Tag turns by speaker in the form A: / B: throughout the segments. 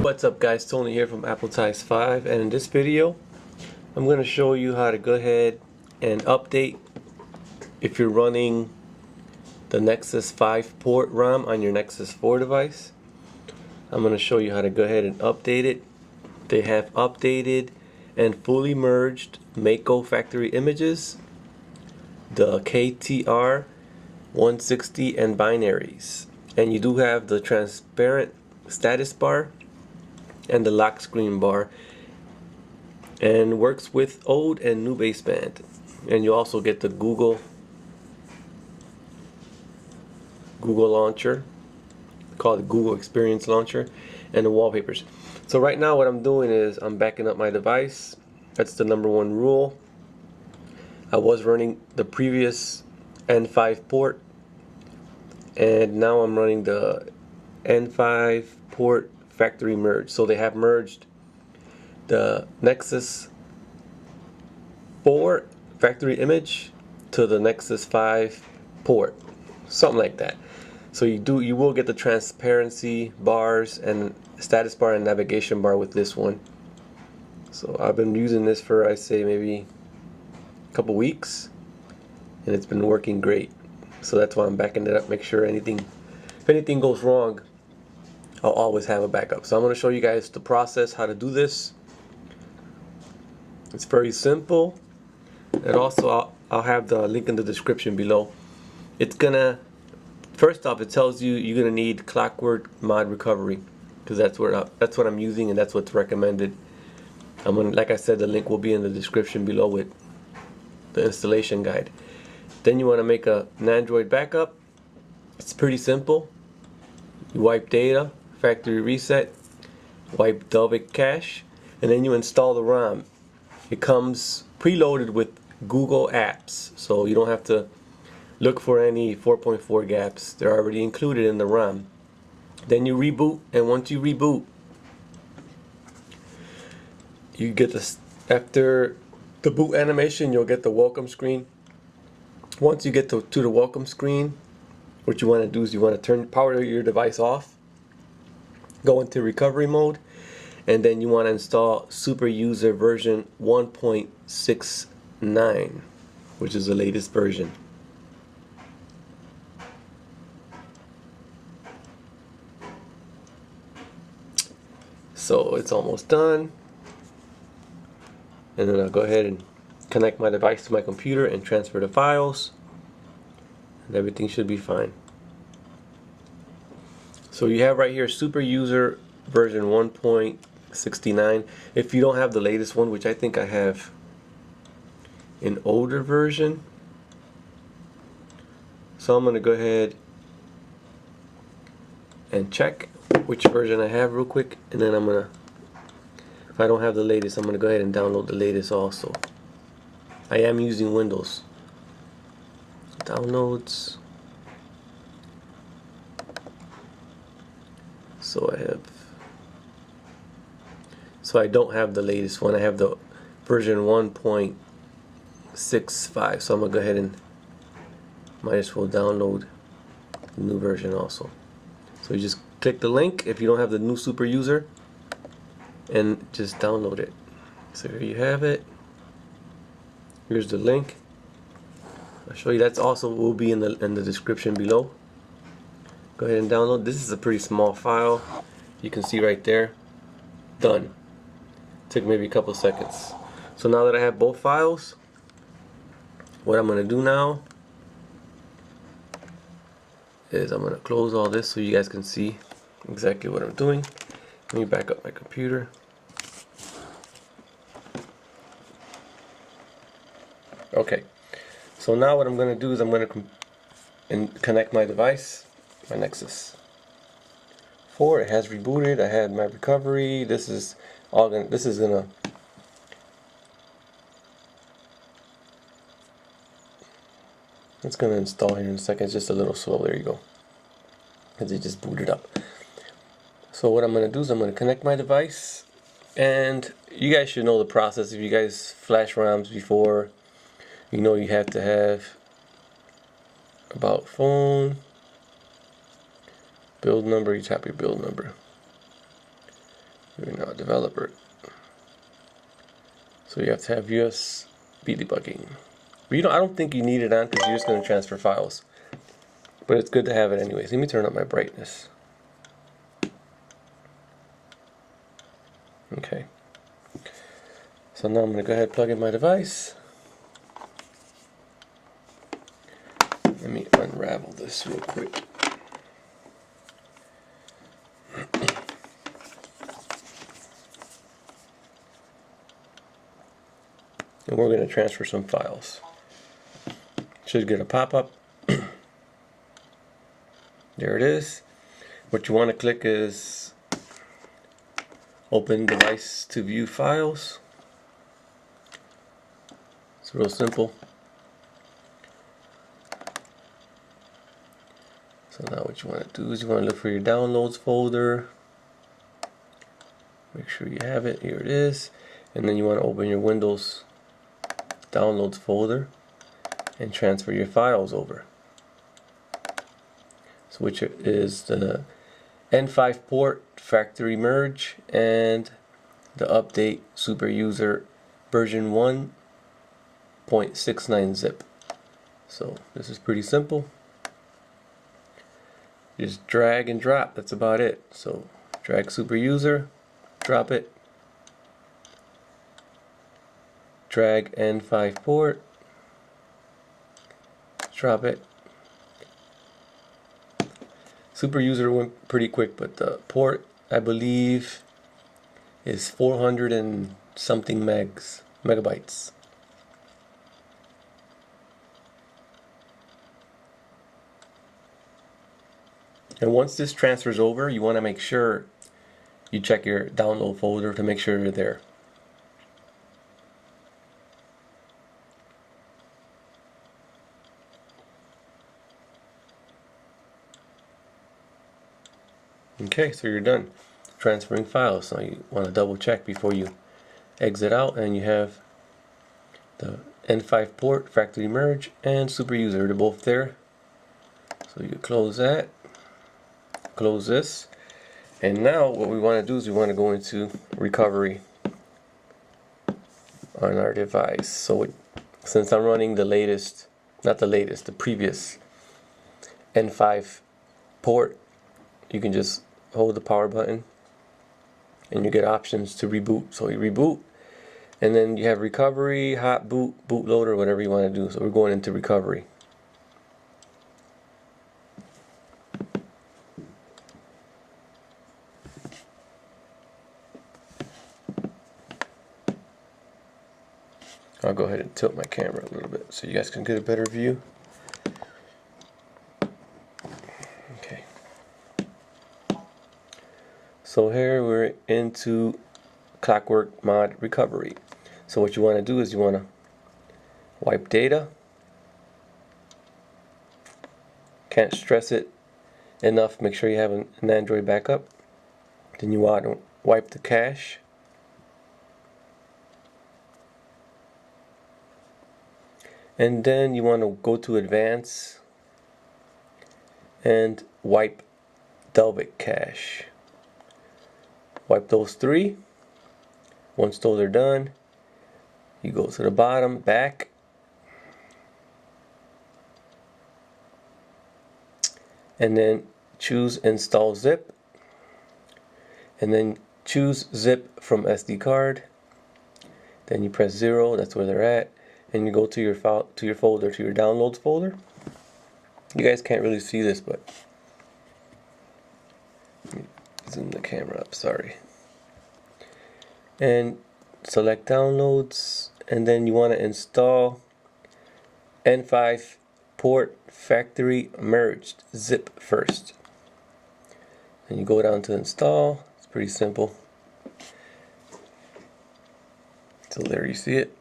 A: What's up guys, Tony here from Appletize 5, and in this video I'm going to show you how to go ahead and update if you're running the Nexus 5 port ROM on your Nexus 4 device. I'm going to show you how to go ahead and update it. They have updated and fully merged Mako factory images, the KTR 160 and binaries, and you do have the transparent status bar and the lock screen bar, and works with old and new baseband. And you also get the Google launcher, called the Google Experience Launcher, and the wallpapers. So right now what I'm doing is I'm backing up my device. That's the #1 rule. I was running the previous N5 port, and now I'm running the N5 port factory merge. So they have merged the Nexus 4 factory image to the Nexus 5 port, something like that. So you will get the transparency bars and status bar and navigation bar with this one. So I've been using this for, I say, maybe a couple weeks, and it's been working great. So that's why I'm backing it up, make sure if anything goes wrong, I'll always have a backup. So I'm going to show you guys the process, how to do this. It's very simple, and also I'll have the link in the description below. It's gonna, first off, it tells you you're gonna need Clockwork Mod Recovery, because that's what I'm using, and that's what's recommended. Like I said, the link will be in the description below with the installation guide. Then you want to make an Android backup. It's pretty simple. You wipe data, factory reset, wipe Dalvik cache, and then you install the ROM. It comes preloaded with Google apps, so you don't have to look for any 4.4 gaps. They're already included in the ROM. Then you reboot, and once you reboot, you get this, after the boot animation, you'll get the welcome screen. Once you get to the welcome screen, what you want to do is you want to power your device off, go into recovery mode, and then you want to install Super User version 1.69, which is the latest version. So it's almost done, and then I'll go ahead and connect my device to my computer and transfer the files, and everything should be fine. So you have right here Super User version 1.69. If you don't have the latest one, which I think I have an older version, so I'm going to go ahead and check which version I have real quick, and then I'm going to, if I don't have the latest, I'm going to go ahead and download the latest also. I am using Windows. Downloads. So I don't have the latest one. I have the version 1.65. So I'm gonna go ahead and might as well download the new version also. So you just click the link if you don't have the new Super User, and just download it. So here you have it. Here's the link. I'll show you. That's also will be in the description below. Go ahead and download. This is a pretty small file. You can see right there. Done. Took maybe a couple seconds. So now that I have both files, what I'm going to do now is I'm going to close all this so you guys can see exactly what I'm doing. Let me back up my computer. Okay. So now what I'm going to do is I'm going to connect my device, my Nexus 4. It has rebooted. I had my recovery. This is gonna it's gonna install here in a second. It's just a little slow. There you go, because it just booted up. So what I'm gonna do is I'm gonna connect my device, and you guys should know the process. If you guys flash ROMs before, you know you have to have about phone, build number, you tap your build number. You're now a developer. So you have to have USB debugging. But I don't think you need it on because you're just going to transfer files. But it's good to have it anyways. Let me turn up my brightness. Okay. So now I'm going to go ahead and plug in my device. Let me unravel this real quick. And we're going to transfer some files. Should get a pop-up. There it is. What you want to click is open device to view files. It's real simple. So now what you want to do is you want to look for your downloads folder. Make sure you have it. Here it is. And then you want to open your Windows downloads folder and transfer your files over. So which is the N5 port factory merge and the update super user version 1.69 zip. So this is pretty simple. Just drag and drop, that's about it. So drag super user, drop it, drag N5 port, drop it. Super user went pretty quick, but the port I believe is 400 and something megabytes. And once this transfers over, you want to make sure you check your download folder to make sure you're there. Okay, so you're done transferring files. Now you want to double check before you exit out, and you have the N5 port, factory merge, and super user. They're both there. So you close that, close this, and now what we want to do is we want to go into recovery on our device. So since I'm running the latest, not the latest, the previous N5 port, you can just hold the power button and you get options to reboot. So you reboot, and then you have recovery, hot boot, bootloader, whatever you want to do. So we're going into recovery. I'll go ahead and tilt my camera a little bit so you guys can get a better view. Okay. So here we're into Clockwork Mod Recovery. So what you want to do is you want to wipe data. Can't stress it enough. Make sure you have an Android backup. Then you want to wipe the cache. And then you want to go to Advanced and wipe Dalvik cache. Wipe those three. Once those are done, you go to the bottom, back, and then choose Install Zip, and then choose Zip from SD card. Then you press 0, that's where they're at, and you go to your file, to your folder, to your downloads folder. You guys can't really see this, but let me zoom the camera up, sorry. And select downloads, and then you want to install N5 port factory merged zip first. And you go down to install. It's pretty simple. So there you see it.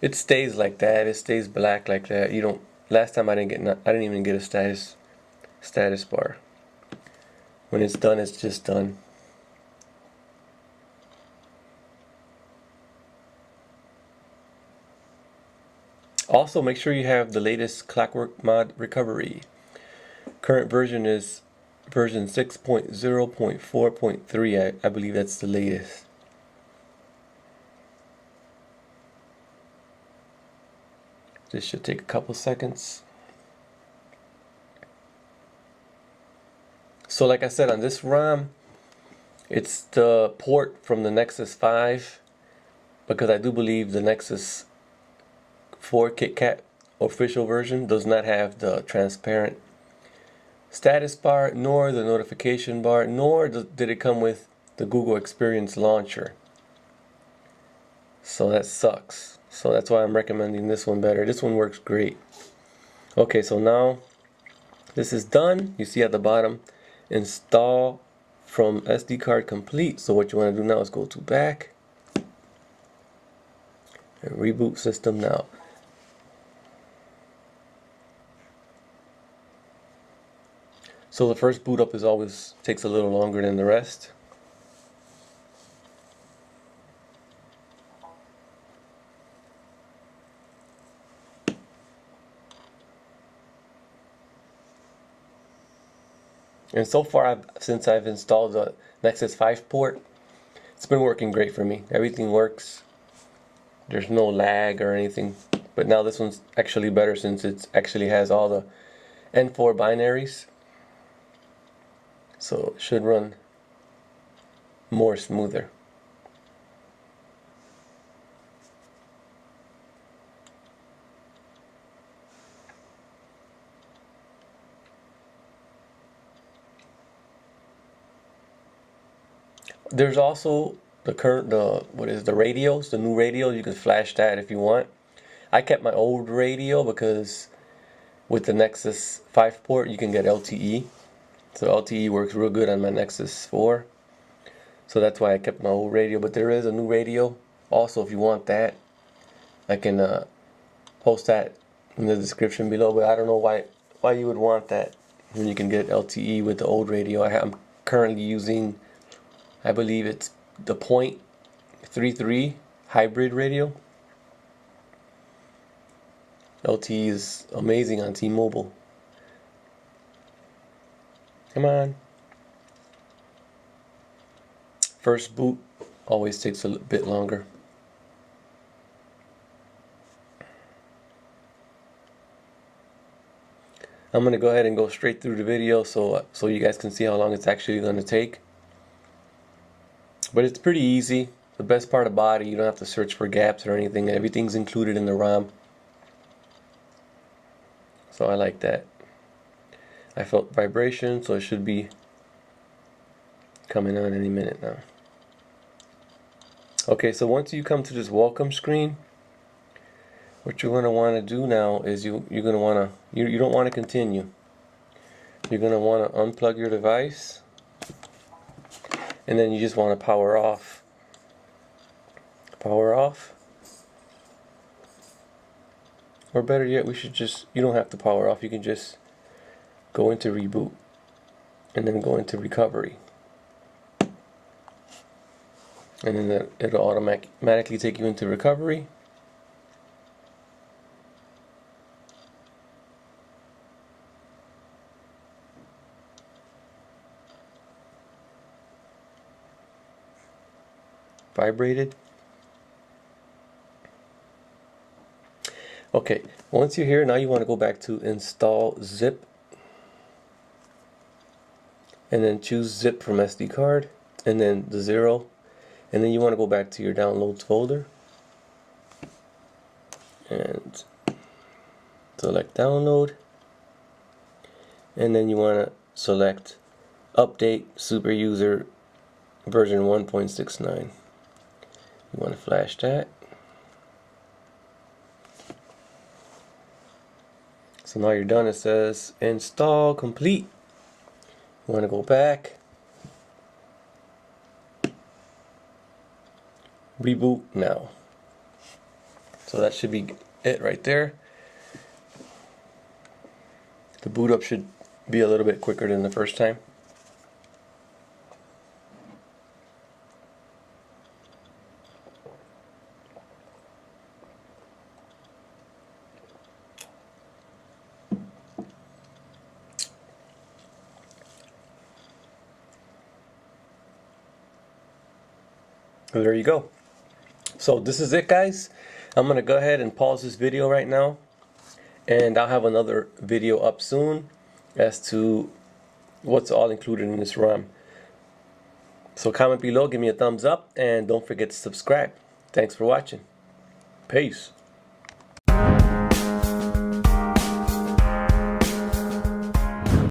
A: It stays like that. It stays black like that. You don't. Last time I didn't even get a status bar. When it's done, it's just done. Also, make sure you have the latest Clockwork Mod Recovery. Current version is version 6.0.4.3. I believe that's the latest. This should take a couple seconds. So like I said, on this ROM, it's the port from the Nexus 5, because I do believe the Nexus 4 KitKat official version does not have the transparent status bar, nor the notification bar, nor did it come with the Google Experience Launcher. So that sucks. So that's why I'm recommending this one better. This one works great. Okay, so now this is done. You see at the bottom, install from SD card complete. So what you want to do now is go to back and reboot system now. So the first boot up always takes a little longer than the rest. And so far, since I've installed the Nexus 5 port, it's been working great for me. Everything works. There's no lag or anything. But now this one's actually better since it actually has all the N4 binaries. So it should run more smoother. There's also the radios, the new radio. You can flash that if you want. I kept my old radio because with the Nexus 5 port you can get LTE. So LTE works real good on my Nexus 4. So that's why I kept my old radio. But there is a new radio also if you want that. I can post that in the description below. But I don't know why you would want that when you can get LTE with the old radio. I'm currently using, I believe it's the .33 hybrid radio. LTE is amazing on T-Mobile. Come on. First boot always takes a bit longer. I'm going to go ahead and go straight through the video so you guys can see how long it's actually going to take. But it's pretty easy. The best part about it, you don't have to search for gaps or anything. Everything's included in the ROM. So I like that. I felt vibration, so it should be coming on any minute now. Okay, so once you come to this welcome screen, what you're going to want to do now is you're going to want to, you don't want to continue. You're going to want to unplug your device, and then you just want to power off. Power off. Or better yet, you don't have to power off, you can just go into reboot and then go into recovery. And then it'll automatically take you into recovery. Vibrated. Okay, once you're here, now you want to go back to install zip, and then choose zip from SD card, and then the 0, and then you want to go back to your downloads folder and select download, and then you want to select update super user version 1.69. You want to flash that. So now you're done. It says install complete. You want to go back, reboot now. So that should be it right there. The boot up should be a little bit quicker than the first time. There you go. So this is it, guys. I'm gonna go ahead and pause this video right now, and I'll have another video up soon as to what's all included in this RAM. So comment below, give me a thumbs up, and don't forget to subscribe. Thanks for watching. Peace.